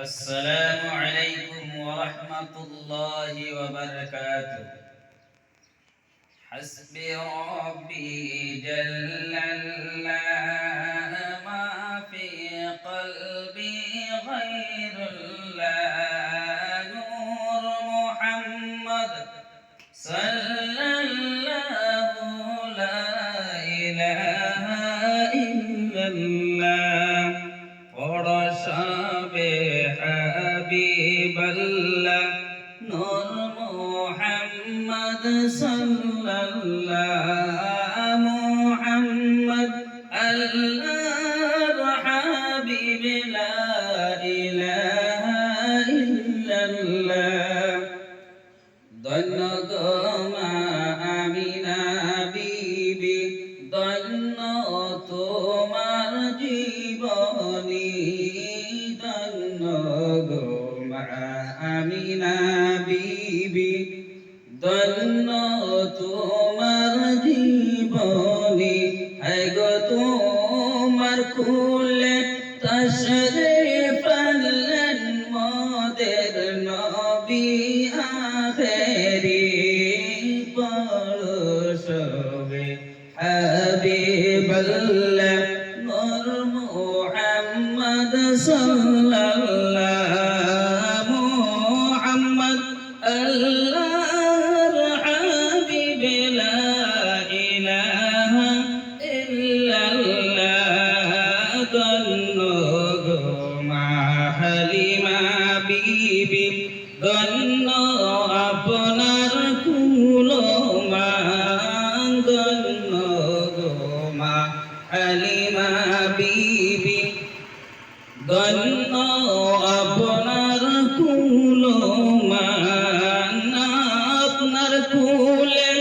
السلام عليكم ورحمة الله وبركاته. حسبي ربي جل الله ما في قلبي غير الله نور محمد صلى الله لا إله إلا الله ورشابه حبيب الله نور محمد صلى الله محمد الله حبيب لا إله إلا الله ধন্যগমা আমিনা বিবি ধন্য তোমার জীবনী ধন্যগমা আমিনা বিবি ধন্য তোমার জীবনী গো তোমার কুলে তশরিফ আনলেন মোদের নবী আখেরি পরশবে হাবিবাল্লাহ নূর মুহাম্মদ সাল্লাল্লাহু মুহাম্মদ আল্লাহর হাবিব লা ইলাহা ইল্লাল্লাহ ধন্য গো মা হালিমা বিবি ধন্য আপনার কুলমা ধন্য গো মা হালিমা বিবি ধন্য আপনার কুলমা আপনার কুলে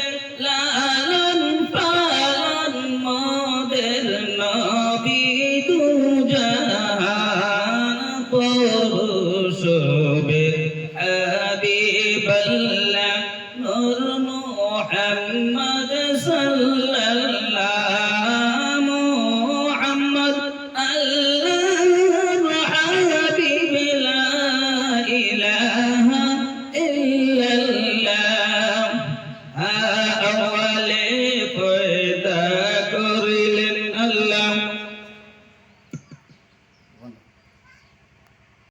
লালন পালন মোদের নবী দুজাহান পরশবে হাবিবাল্লাহ নূর মুহাম্মদ সাল্লাল্লাহু